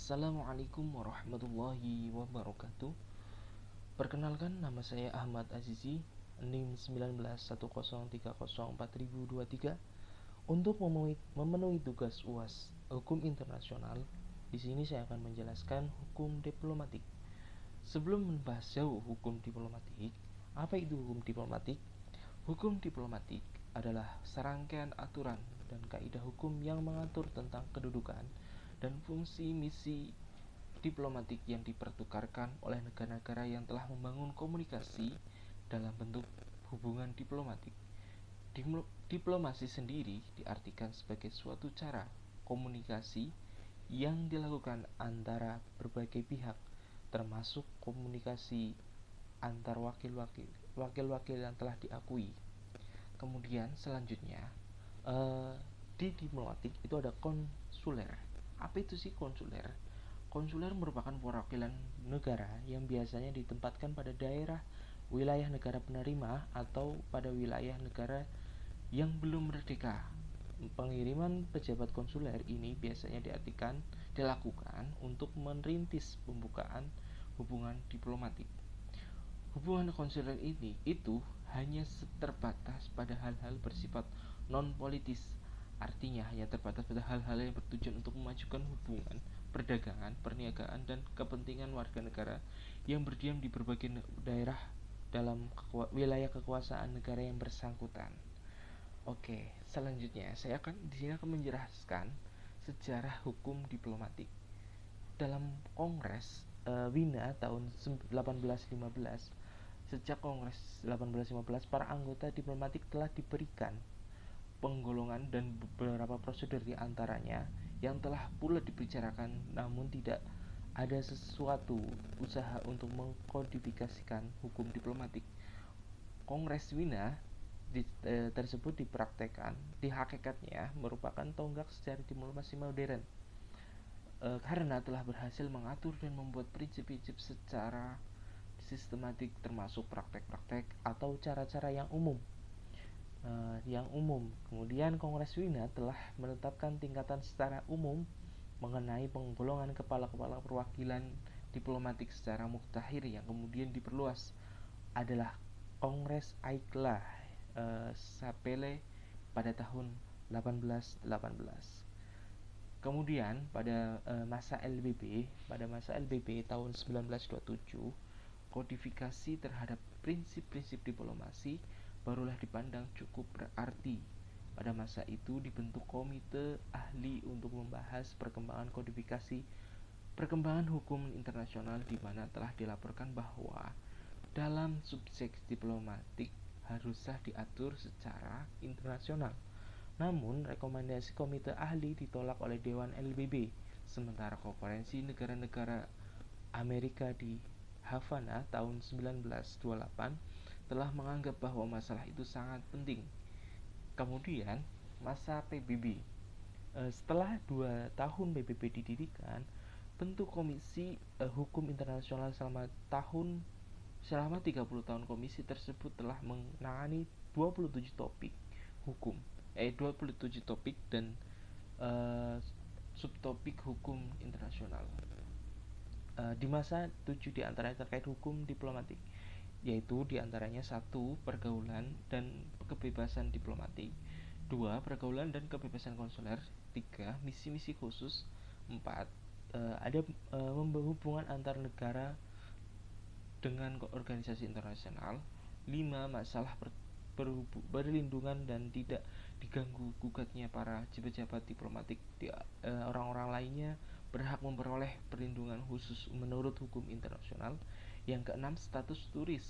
Assalamualaikum warahmatullahi wabarakatuh. Perkenalkan, nama saya Ahmad Azizi, NIM 1910304023. Untuk memenuhi tugas UAS Hukum Internasional, di sini saya akan menjelaskan hukum diplomatik. Sebelum membahas jauh hukum diplomatik, apa itu hukum diplomatik? Hukum diplomatik adalah serangkaian aturan dan kaidah hukum yang mengatur tentang kedudukan dan fungsi misi diplomatik yang dipertukarkan oleh negara-negara yang telah membangun komunikasi dalam bentuk hubungan diplomatik. Diplomasi sendiri diartikan sebagai suatu cara komunikasi yang dilakukan antara berbagai pihak, termasuk komunikasi antar wakil-wakil yang telah diakui. Kemudian selanjutnya, di diplomatik itu ada konsuler. Apa itu sih konsuler? Konsuler merupakan perwakilan negara yang biasanya ditempatkan pada daerah wilayah negara penerima atau pada wilayah negara yang belum merdeka. Pengiriman pejabat konsuler ini biasanya dilakukan untuk merintis pembukaan hubungan diplomatik. Hubungan konsuler ini itu hanya terbatas pada hal-hal bersifat non-politis. Artinya hanya terbatas pada hal-hal yang bertujuan untuk memajukan hubungan perdagangan, perniagaan, dan kepentingan warga negara yang berdiam di berbagai daerah dalam wilayah kekuasaan negara yang bersangkutan. Oke, selanjutnya saya di sini akan menjelaskan sejarah hukum diplomatik. Dalam Kongres Wina tahun 1815, sejak Kongres 1815, para anggota diplomatik telah diberikan penggolongan dan beberapa prosedur di antaranya yang telah pula dibicarakan, namun tidak ada sesuatu usaha untuk mengkodifikasikan hukum diplomatik. Kongres Wina tersebut dipraktekkan, di hakikatnya merupakan tonggak sejarah diplomasi modern, karena telah berhasil mengatur dan membuat prinsip-prinsip secara sistematik, termasuk praktek-praktek atau cara-cara yang umum. Kemudian Kongres Wina telah menetapkan tingkatan secara umum mengenai penggolongan kepala-kepala perwakilan diplomatik secara muktahir, yang kemudian diperluas adalah Kongres Aikla Sapele pada tahun 1818. Kemudian pada masa LBP tahun 1927, kodifikasi terhadap prinsip-prinsip diplomasi barulah dipandang cukup berarti. Pada masa itu dibentuk komite ahli untuk membahas perkembangan hukum internasional, di mana telah dilaporkan bahwa dalam subjek diplomatik haruslah diatur secara internasional. Namun, rekomendasi komite ahli ditolak oleh Dewan LBB, sementara Konferensi Negara-Negara Amerika di Havana tahun 1928 telah menganggap bahwa masalah itu sangat penting. Kemudian, masa PBB. Setelah 2 tahun PBB didirikan, bentuk Komisi Hukum Internasional selama 30 tahun. Komisi tersebut telah menangani 27 topik hukum, 27 topik dan subtopik hukum internasional. Di masa 7 diantaranya terkait hukum diplomatik, yaitu diantaranya 1. Pergaulan dan kebebasan diplomatik, 2. Pergaulan dan kebebasan konsuler, 3. Misi-misi khusus, 4. Ada hubungan antar negara dengan organisasi internasional, 5. Masalah perlindungan dan tidak diganggu gugatnya para pejabat diplomatik. Orang-orang lainnya berhak memperoleh perlindungan khusus menurut hukum internasional. Yang ke-6, status turis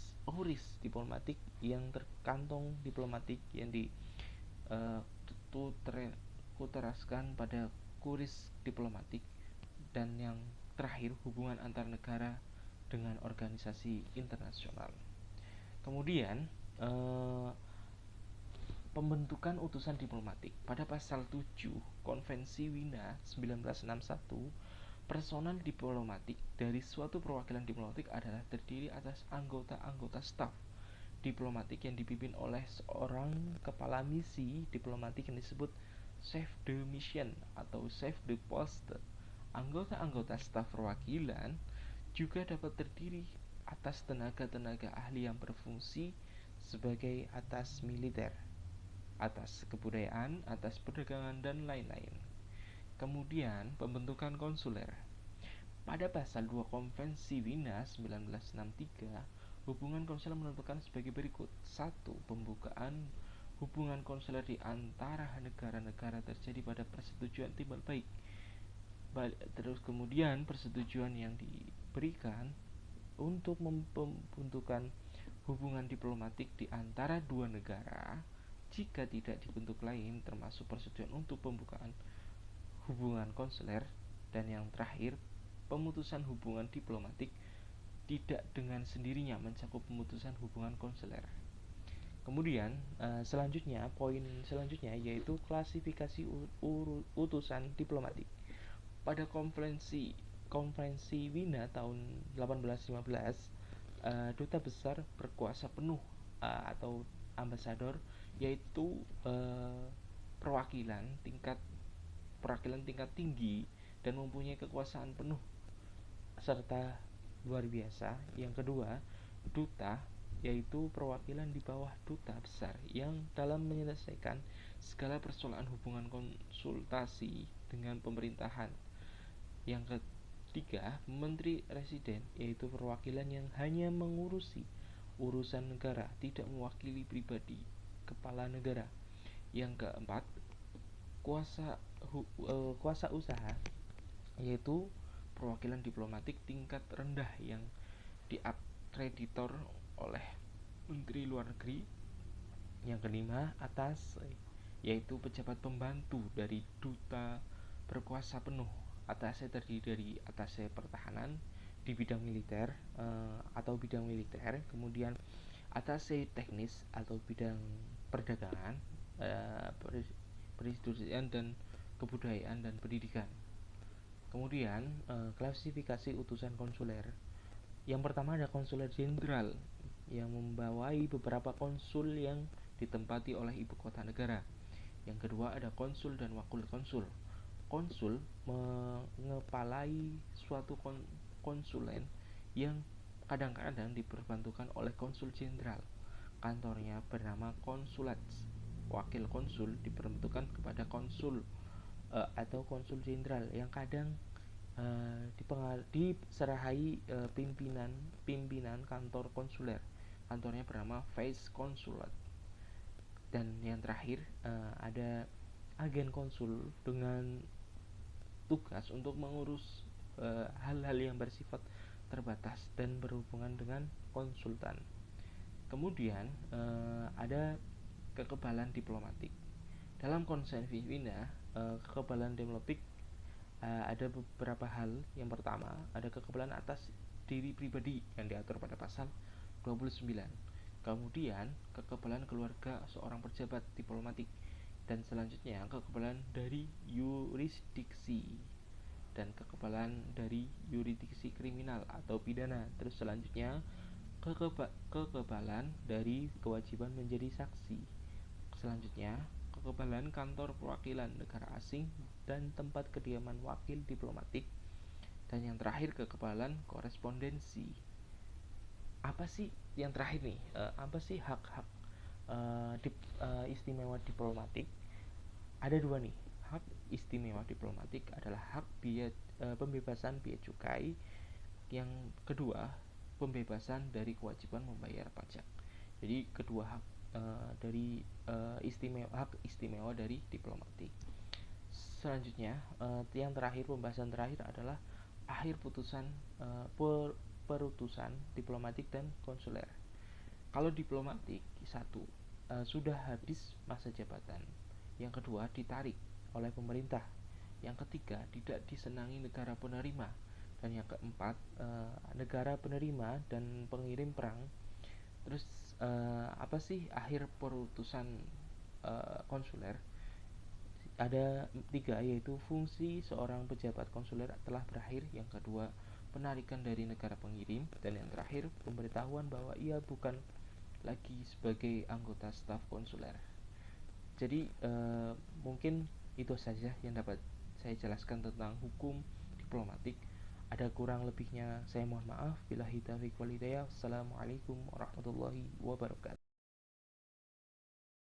diplomatik yang terkantong diplomatik yang dituteraskan pada kuris diplomatik. Dan yang terakhir, hubungan antar negara dengan organisasi internasional. Kemudian pembentukan utusan diplomatik. Pada pasal 7 Konvensi Wina 1961, personal diplomatik dari suatu perwakilan diplomatik adalah terdiri atas anggota-anggota staf diplomatik yang dipimpin oleh seorang kepala misi diplomatik yang disebut chef de mission atau chef de poste, Anggota-anggota staf perwakilan juga dapat terdiri atas tenaga-tenaga ahli yang berfungsi sebagai atas militer, atas kebudayaan, atas perdagangan, dan lain-lain. Kemudian, pembentukan konsuler. Pada pasal 2 Konvensi Wina 1963, hubungan konsuler menentukan sebagai berikut. 1. Pembukaan hubungan konsuler di antara negara-negara terjadi pada persetujuan timbal baik. Terus kemudian persetujuan yang diberikan untuk membentukkan hubungan diplomatik di antara dua negara jika tidak dibentuk lain, termasuk persetujuan untuk pembukaan hubungan konsuler. Dan yang terakhir, pemutusan hubungan diplomatik tidak dengan sendirinya mencakup pemutusan hubungan konsuler. Kemudian poin selanjutnya yaitu klasifikasi utusan diplomatik. Pada konferensi Wina tahun 1815, duta besar berkuasa penuh atau ambasador, yaitu perwakilan tingkat tinggi dan mempunyai kekuasaan penuh serta luar biasa. Yang kedua, duta, yaitu perwakilan di bawah duta besar yang dalam menyelesaikan segala persoalan hubungan konsultasi dengan pemerintahan. Yang ketiga, menteri residen, yaitu perwakilan yang hanya mengurusi urusan negara, tidak mewakili pribadi kepala negara. Yang keempat, kuasa usaha, yaitu perwakilan diplomatik tingkat rendah yang diakreditor oleh menteri luar negeri. Yang kelima, atas, yaitu pejabat pembantu dari duta berkuasa penuh. Atasnya terdiri dari atasnya pertahanan di bidang militer atau bidang militer, kemudian atasnya teknis atau bidang perdagangan, perindustrian dan kebudayaan dan pendidikan. Kemudian klasifikasi utusan konsuler. Yang pertama ada konsuler jenderal yang membawai beberapa konsul yang ditempati oleh ibu kota negara. Yang kedua ada konsul dan wakil konsul. Konsul mengepalai suatu konsulen yang kadang-kadang diperbantukan oleh konsul jenderal. Kantornya bernama konsulat. Wakil konsul diperbantukan kepada konsul atau konsul jenderal yang kadang diserahi pimpinan kantor konsuler. Kantornya bernama vice consulat. Dan yang terakhir ada agen konsul dengan tugas untuk mengurus hal-hal yang bersifat terbatas dan berhubungan dengan konsultan. Kemudian ada kekebalan diplomatik. Dalam konvensi Wina, kekebalan diplomatik ada beberapa hal. Yang pertama, ada kekebalan atas diri pribadi yang diatur pada pasal 29. Kemudian, kekebalan keluarga seorang pejabat diplomatik. Dan selanjutnya, kekebalan dari yurisdiksi dan kekebalan dari yurisdiksi kriminal atau pidana. Terus selanjutnya, kekebalan dari kewajiban menjadi saksi. Selanjutnya, kekebalan kantor perwakilan negara asing dan tempat kediaman wakil diplomatik. Dan yang terakhir, kekebalan korespondensi. Apa sih yang terakhir nih? Apa sih hak-hak istimewa diplomatik? Ada dua nih. Hak istimewa diplomatik adalah hak pembebasan biaya cukai. Yang kedua, pembebasan dari kewajiban membayar pajak. Jadi kedua hak dari hak istimewa dari diplomatik. Selanjutnya, yang terakhir, pembahasan terakhir adalah akhir putusan perutusan diplomatik dan konsuler. Kalau diplomatik, satu, sudah habis masa jabatan. Yang kedua, ditarik oleh pemerintah. Yang ketiga, tidak disenangi negara penerima. Dan yang keempat, negara penerima dan pengirim perang. Terus apa sih akhir perutusan konsuler? Ada tiga, yaitu fungsi seorang pejabat konsuler telah berakhir. Yang kedua, penarikan dari negara pengirim. Dan yang terakhir, pemberitahuan bahwa ia bukan lagi sebagai anggota staf konsuler. Jadi mungkin itu saja yang dapat saya jelaskan tentang hukum diplomatik. Ada kurang lebihnya saya mohon maaf. Billahi taufiq wal hidayah. Assalamualaikum warahmatullahi wabarakatuh.